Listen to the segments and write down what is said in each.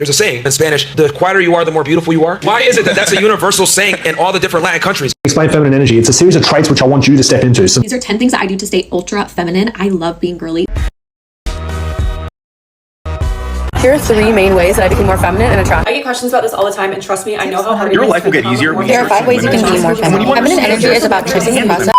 There's a saying in Spanish, the quieter you are, the more beautiful you are. Why is it that that's a universal saying in all the different Latin countries? Explain feminine energy. It's a series of traits which I want you to step into. So these are 10 things that I do to stay ultra feminine. I love being girly. Here are 3 main ways that I became more feminine and attractive. I get questions about this all the time, and trust me, I know how hard your life will get easier when you There are 5 ways you can be more feminine. Feminine energy is about trusting the process.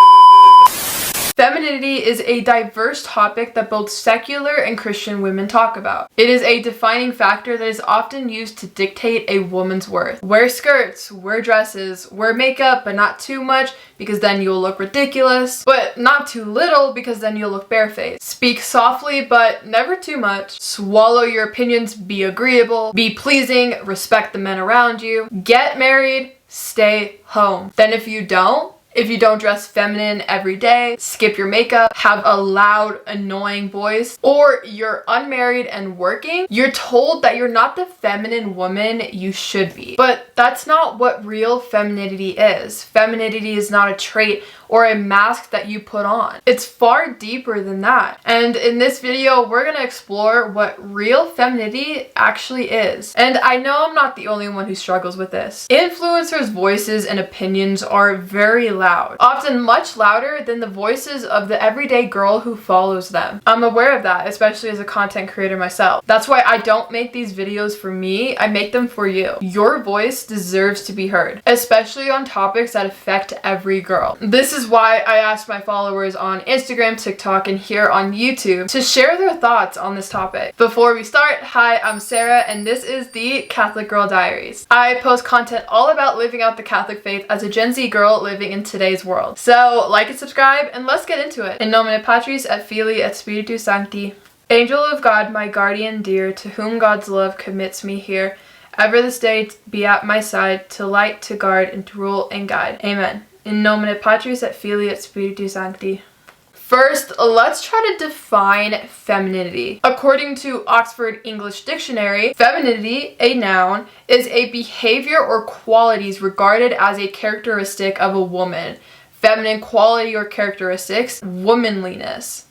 Femininity is a diverse topic that both secular and Christian women talk about. It is a defining factor that is often used to dictate a woman's worth. Wear skirts, wear dresses, wear makeup, but not too much because then you'll look ridiculous, but not too little because then you'll look barefaced. Speak softly, but never too much. Swallow your opinions, be agreeable, be pleasing, respect the men around you. Get married, stay home. Then if you don't dress feminine every day, skip your makeup, have a loud, annoying voice, or you're unmarried and working, you're told that you're not the feminine woman you should be. But that's not what real femininity is. Femininity is not a trait or a mask that you put on. It's far deeper than that. And in this video, we're gonna explore what real femininity actually is. And I know I'm not the only one who struggles with this. Influencers' voices and opinions are very loud, often much louder than the voices of the everyday girl who follows them. I'm aware of that, especially as a content creator myself. That's why I don't make these videos for me, I make them for you. Your voice deserves to be heard, especially on topics that affect every girl. This is why I asked my followers on Instagram, TikTok, and here on YouTube to share their thoughts on this topic. Before we start, hi, I'm Sarah, and this is the Catholic Girl Diaries. I post content all about living out the Catholic faith as a Gen Z girl living in today's world. So like and subscribe, and let's get into it. In nomine Patris et Filii et Spiritus Sancti. Angel of God, my guardian dear, to whom God's love commits me here, ever this day be at my side, to light, to guard, and to rule and guide. Amen. In nomine Patris et Filii et Spiritus Sancti. First, let's try to define femininity. According to Oxford English Dictionary, femininity, a noun, is a behavior or qualities regarded as a characteristic of a woman. Feminine quality or characteristics, womanliness.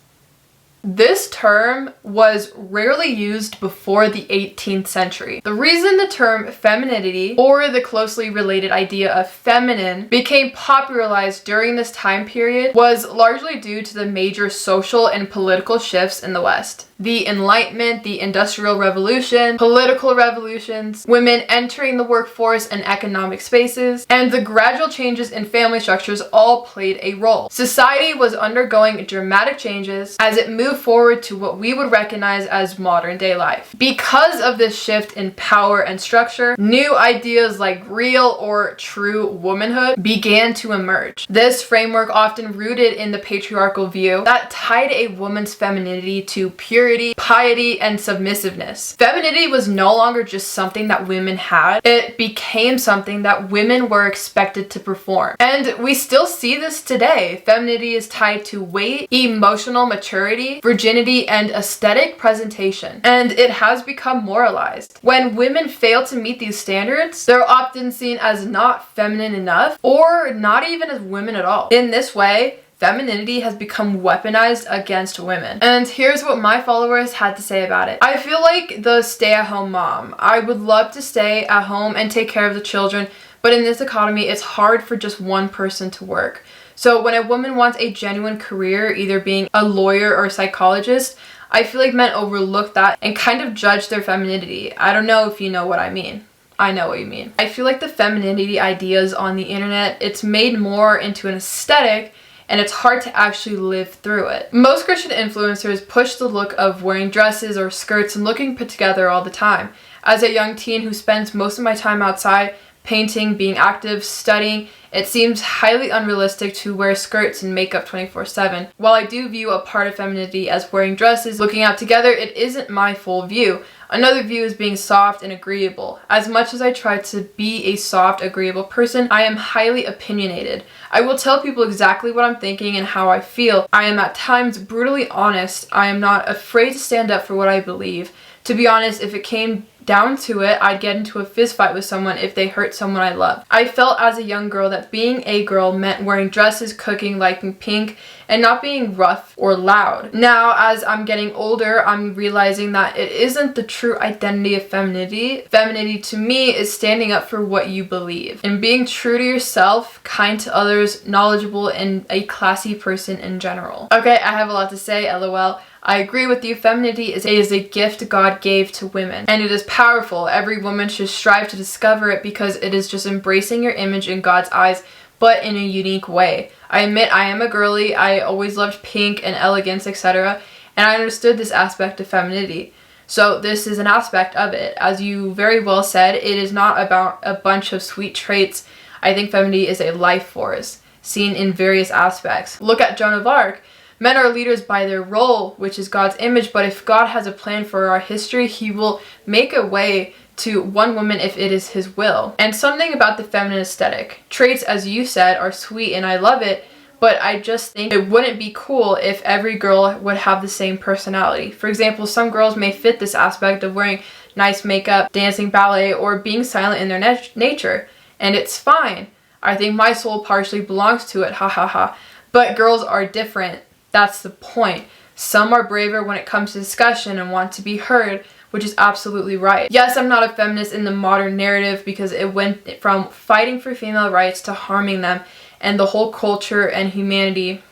This term was rarely used before the 18th century. The reason the term femininity, or the closely related idea of feminine, became popularized during this time period was largely due to the major social and political shifts in the West. The Enlightenment, the Industrial Revolution, political revolutions, women entering the workforce and economic spaces, and the gradual changes in family structures all played a role. Society was undergoing dramatic changes as it moved forward to what we would recognize as modern day life. Because of this shift in power and structure, new ideas like real or true womanhood began to emerge. This framework, often rooted in the patriarchal view that tied a woman's femininity to purity, piety, and submissiveness. Femininity was no longer just something that women had, it became something that women were expected to perform. And we still see this today. Femininity is tied to weight, emotional maturity, virginity, and aesthetic presentation. And it has become moralized. When women fail to meet these standards, they're often seen as not feminine enough, or not even as women at all. In this way, femininity has become weaponized against women. And here's what my followers had to say about it. I feel like the stay-at-home mom. I would love to stay at home and take care of the children, but in this economy, it's hard for just one person to work. So when a woman wants a genuine career, either being a lawyer or a psychologist, I feel like men overlook that and kind of judge their femininity. I don't know if you know what I mean. I know what you mean. I feel like the femininity ideas on the internet, it's made more into an aesthetic, and it's hard to actually live through it. Most Christian influencers push the look of wearing dresses or skirts and looking put together all the time. As a young teen who spends most of my time outside, painting, being active, studying, it seems highly unrealistic to wear skirts and makeup 24/7. While I do view a part of femininity as wearing dresses, looking out together, it isn't my full view. Another view is being soft and agreeable. As much as I try to be a soft, agreeable person, I am highly opinionated. I will tell people exactly what I'm thinking and how I feel. I am at times brutally honest. I am not afraid to stand up for what I believe. To be honest, if it came down to it, I'd get into a fist fight with someone if they hurt someone I love. I felt as a young girl that being a girl meant wearing dresses, cooking, liking pink, and not being rough or loud. Now, as I'm getting older, I'm realizing that it isn't the true identity of femininity. Femininity to me is standing up for what you believe and being true to yourself, kind to others, knowledgeable, and a classy person in general. Okay, I have a lot to say, lol. I agree with you. Femininity is a gift God gave to women, and it is powerful. Every woman should strive to discover it because it is just embracing your image in God's eyes, but in a unique way. I admit I am a girly. I always loved pink and elegance, etc., and I understood this aspect of femininity. So this is an aspect of it. As you very well said, it is not about a bunch of sweet traits. I think femininity is a life force, seen in various aspects. Look at Joan of Arc. Men are leaders by their role, which is God's image, but if God has a plan for our history, he will make a way to one woman if it is his will. And something about the feminine aesthetic. Traits, as you said, are sweet and I love it, but I just think it wouldn't be cool if every girl would have the same personality. For example, some girls may fit this aspect of wearing nice makeup, dancing ballet, or being silent in their nature, and it's fine. I think my soul partially belongs to it, ha ha ha. But girls are different. That's the point. Some are braver when it comes to discussion and want to be heard, which is absolutely right. Yes, I'm not a feminist in the modern narrative because it went from fighting for female rights to harming them and the whole culture and humanity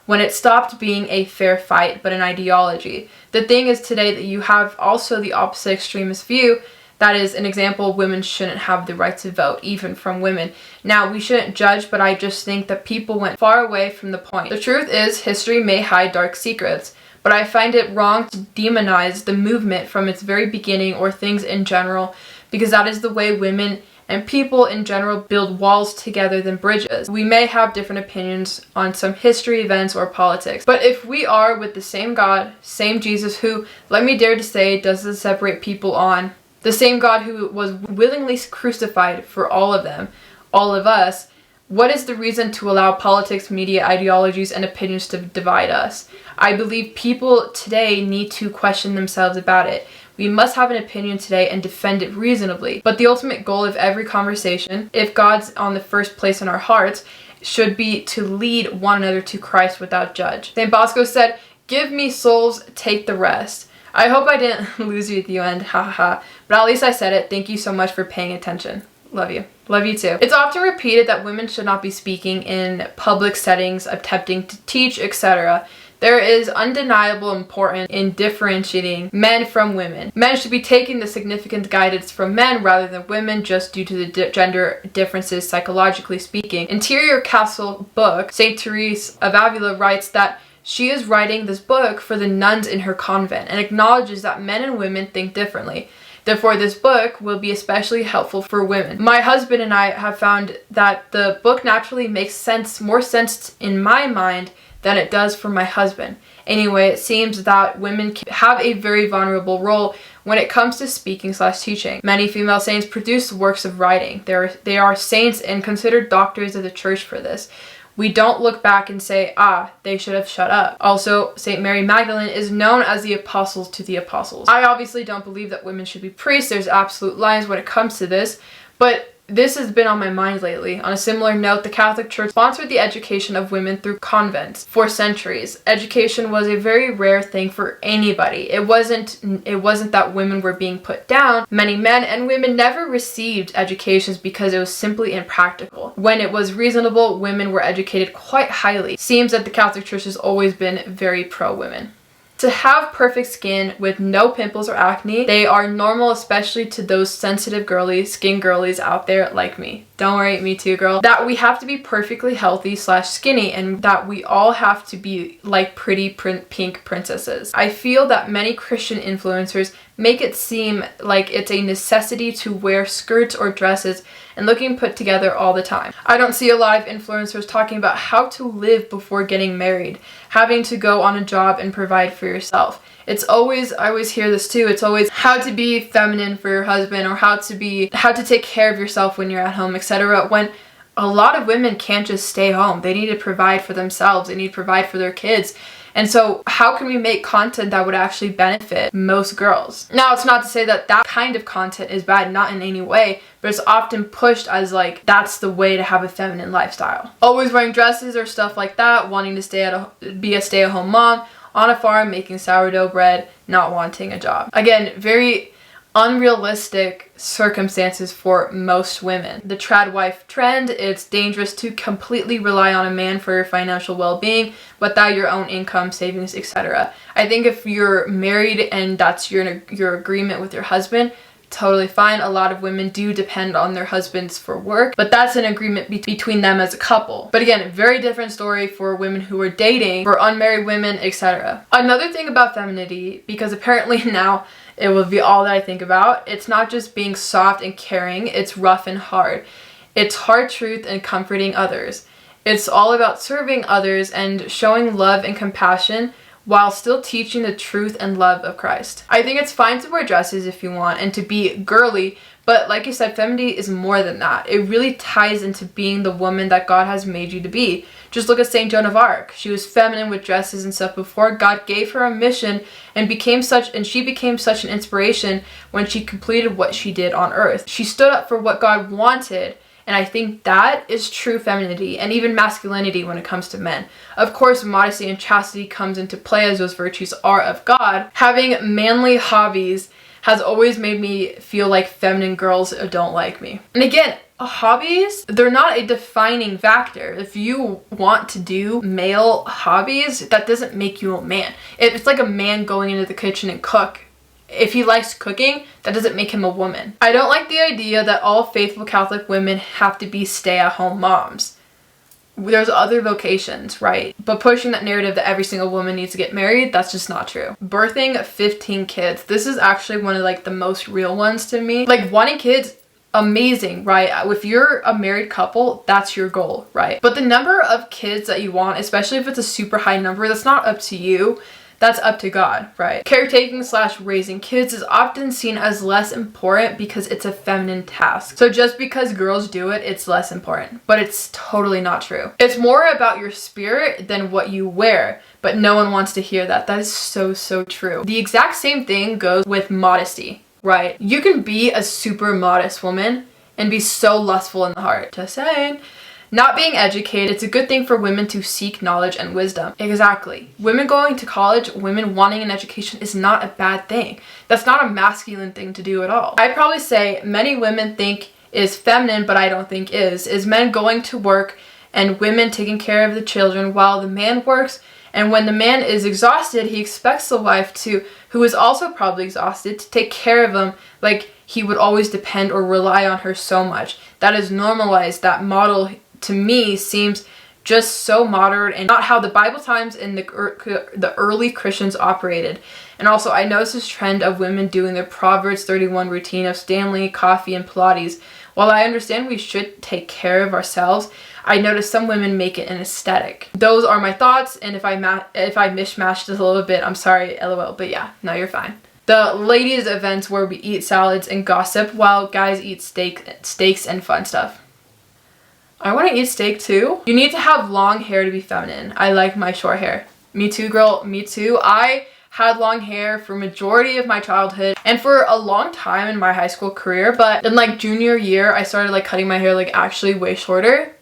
when it stopped being a fair fight but an ideology. The thing is today that you have also the opposite extremist view. That is an example, women shouldn't have the right to vote, even from women. Now, we shouldn't judge, but I just think that people went far away from the point. The truth is, history may hide dark secrets, but I find it wrong to demonize the movement from its very beginning or things in general, because that is the way women and people in general build walls together than bridges. We may have different opinions on some history, events, or politics, but if we are with the same God, same Jesus who, let me dare to say, doesn't separate people on, the same God who was willingly crucified for all of them, all of us, what is the reason to allow politics, media, ideologies, and opinions to divide us? I believe people today need to question themselves about it. We must have an opinion today and defend it reasonably. But the ultimate goal of every conversation, if God's on the first place in our hearts, should be to lead one another to Christ without judge. St. Bosco said, "Give me souls, take the rest." I hope I didn't lose you at the end, haha. But at least I said it. Thank you so much for paying attention. Love you. Love you too. It's often repeated that women should not be speaking in public settings, attempting to teach, etc. There is undeniable importance in differentiating men from women. Men should be taking the significant guidance from men rather than women just due to the gender differences psychologically speaking. Interior Castle book, St. Therese of Avila writes that she is writing this book for the nuns in her convent and acknowledges that men and women think differently. Therefore, this book will be especially helpful for women. My husband and I have found that the book naturally makes sense, more sense in my mind than it does for my husband. Anyway, it seems that women have a very vulnerable role when it comes to speaking/teaching. Many female saints produce works of writing. They are saints and considered doctors of the church for this. We don't look back and say, they should have shut up. Also, St. Mary Magdalene is known as the apostles to the apostles. I obviously don't believe that women should be priests. There's absolute lines when it comes to this, but this has been on my mind lately. On a similar note, the Catholic Church sponsored the education of women through convents for centuries. Education was a very rare thing for anybody. It wasn't that women were being put down. Many men and women never received educations because it was simply impractical. When it was reasonable, women were educated quite highly. Seems that the Catholic Church has always been very pro-women. To have perfect skin with no pimples or acne, they are normal, especially to those sensitive skin girlies out there like me. Don't worry, me too, girl. That we have to be perfectly healthy/skinny and that we all have to be like pretty pink princesses. I feel that many Christian influencers make it seem like it's a necessity to wear skirts or dresses and looking put together all the time. I don't see a lot of influencers talking about how to live before getting married, having to go on a job and provide for yourself. I always hear this too, it's always how to be feminine for your husband or how to take care of yourself when you're at home, etc. When a lot of women can't just stay home. They need to provide for themselves, they need to provide for their kids. And so how can we make content that would actually benefit most girls? Now, it's not to say that that kind of content is bad, not in any way, but it's often pushed as like, that's the way to have a feminine lifestyle. Always wearing dresses or stuff like that, wanting to be a stay-at-home mom, on a farm, making sourdough bread, not wanting a job. Again, very unrealistic circumstances for most women. The trad wife trend, it's dangerous to completely rely on a man for your financial well-being without your own income, savings, etc. I think if you're married and that's your agreement with your husband, totally fine. A lot of women do depend on their husbands for work, but that's an agreement between them as a couple. But again, very different story for women who are dating, for unmarried women, etc. Another thing about femininity, because apparently now it will be all that I think about, it's not just being soft and caring, it's rough and hard. It's hard truth and comforting others. It's all about serving others and showing love and compassion while still teaching the truth and love of Christ. I think it's fine to wear dresses if you want and to be girly, but like I said, femininity is more than that. It really ties into being the woman that God has made you to be. Just look at Saint Joan of Arc. She was feminine with dresses and stuff before God gave her a mission and she became such an inspiration when she completed what she did on earth. She stood up for what God wanted. And I think that is true femininity and even masculinity when it comes to men. Of course, modesty and chastity comes into play as those virtues are of God. Having manly hobbies has always made me feel like feminine girls don't like me. And again, hobbies, they're not a defining factor. If you want to do male hobbies, that doesn't make you a man. It's like a man going into the kitchen and cook. If he likes cooking, that doesn't make him a woman. I don't like the idea that all faithful Catholic women have to be stay-at-home moms. There's other vocations, right? But pushing that narrative that every single woman needs to get married, that's just not true. Birthing 15 kids. This is actually one of like the most real ones to me. Like wanting kids, amazing, right? If you're a married couple, that's your goal, right? But the number of kids that you want, especially if it's a super high number, that's not up to you. That's up to God, right? Caretaking / raising kids is often seen as less important because it's a feminine task. So just because girls do it, it's less important. But it's totally not true. It's more about your spirit than what you wear. But no one wants to hear that. That is so, so true. The exact same thing goes with modesty, right? You can be a super modest woman and be so lustful in the heart. Just saying. Not being educated, it's a good thing for women to seek knowledge and wisdom. Exactly. Women going to college, women wanting an education is not a bad thing. That's not a masculine thing to do at all. I'd probably say many women think is feminine, but I don't think is men going to work and women taking care of the children while the man works. And when the man is exhausted, he expects the wife to, who is also probably exhausted, to take care of him like he would always depend or rely on her so much. That is normalized. That model to me seems just so modern and not how the Bible times and the early Christians operated. And also I noticed this trend of women doing their Proverbs 31 routine of Stanley, coffee, and Pilates. While I understand we should take care of ourselves, I noticed some women make it an aesthetic. Those are my thoughts, and if I mishmashed this a little bit, I'm sorry, lol, but yeah, no, you're fine. The ladies' events where we eat salads and gossip while guys eat steaks and fun stuff. I want to eat steak too. You need to have long hair to be feminine. I like my short hair. Me too, girl. Me too. I had long hair for majority of my childhood and for a long time in my high school career, but in like junior year, I started like cutting my hair like actually way shorter.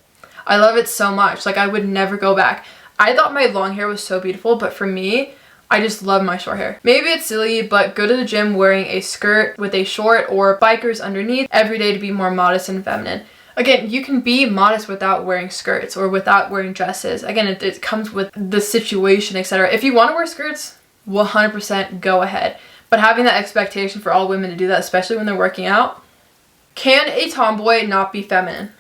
I love it so much. Like I would never go back. I thought my long hair was so beautiful, but for me, I just love my short hair. Maybe it's silly, but go to the gym wearing a skirt with a short or bikers underneath every day to be more modest and feminine. Again, you can be modest without wearing skirts or without wearing dresses. Again, it comes with the situation, etc. If you want to wear skirts, 100% go ahead. But having that expectation for all women to do that, especially when they're working out. Can a tomboy not be feminine?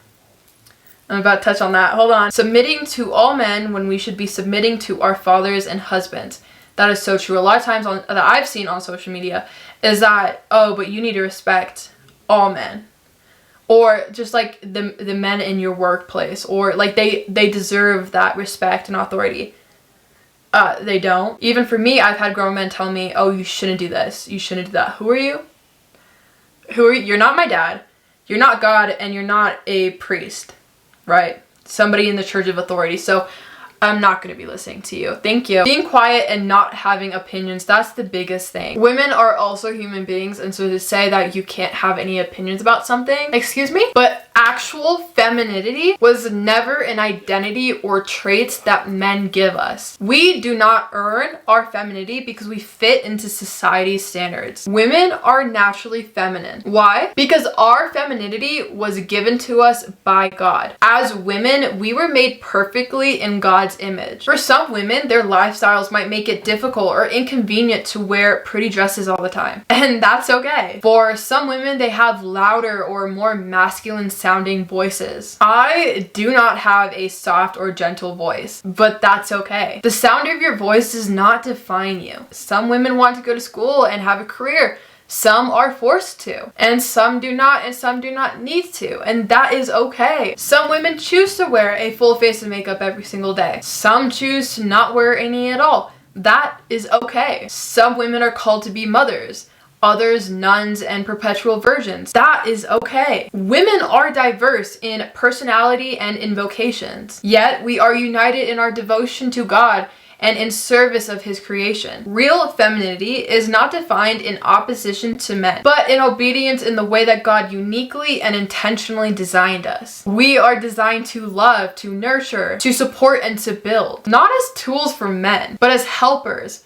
I'm about to touch on that. Hold on. Submitting to all men when we should be submitting to our fathers and husbands. That is so true. A lot of times that I've seen on social media is that, oh, but you need to respect all men. Or just like the men in your workplace, or like they deserve that respect and authority. They don't. Even for me, I've had grown men tell me, oh, you shouldn't do this, you shouldn't do that. Who are you? Who are you? You're not my dad, you're not God, and you're not a priest, right? Somebody in the church of authority. So I'm not going to be listening to you. Thank you. Being quiet and not having opinions, that's the biggest thing. Women are also human beings, and so to say that you can't have any opinions about something, excuse me, but actual femininity was never an identity or traits that men give us. We do not earn our femininity because we fit into society's standards. Women are naturally feminine. Why? Because our femininity was given to us by God. As women, we were made perfectly in God's image. For some women, their lifestyles might make it difficult or inconvenient to wear pretty dresses all the time. And that's okay. For some women, they have louder or more masculine sounding voices. I do not have a soft or gentle voice, but that's okay. The sound of your voice does not define you. Some women want to go to school and have a career. Some are forced to, and some do not, and some do not need to, and that is okay. Some women choose to wear a full face of makeup every single day. Some choose to not wear any at all. That is okay. Some women are called to be mothers. Others, nuns, and perpetual virgins. That is okay. Women are diverse in personality and in vocations, yet we are united in our devotion to God and in service of his creation. Real femininity is not defined in opposition to men, but in obedience in the way that God uniquely and intentionally designed us. We are designed to love, to nurture, to support, and to build, not as tools for men, but as helpers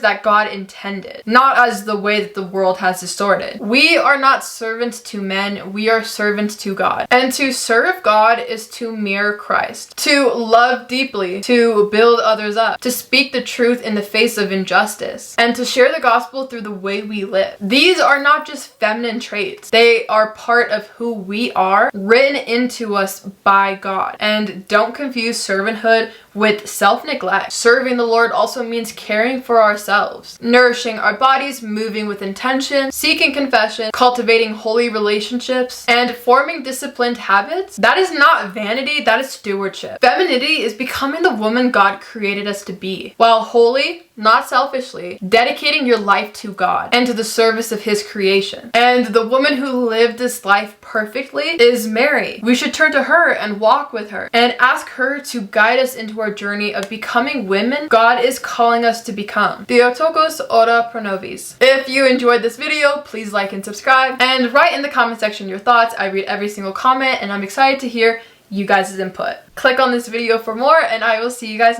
that God intended, not as the way that the world has distorted. We are not servants to men, we are servants to God. And to serve God is to mirror Christ, to love deeply, to build others up, to speak the truth in the face of injustice, and to share the gospel through the way we live. These are not just feminine traits, they are part of who we are, written into us by God. And don't confuse servanthood with self-neglect. Serving the Lord also means caring for ourselves, nourishing our bodies, moving with intention, seeking confession, cultivating holy relationships, and forming disciplined habits. That is not vanity, that is stewardship. Femininity is becoming the woman God created us to be, while holy, not selfishly, dedicating your life to God and to the service of his creation. And the woman who lived this life perfectly is Mary. We should turn to her and walk with her and ask her to guide us into our journey of becoming women God is calling us to become. Theotokos ora pro nobis. If you enjoyed this video, please like and subscribe, and write in the comment section your thoughts. I read every single comment and I'm excited to hear you guys' input. Click on this video for more, and I will see you guys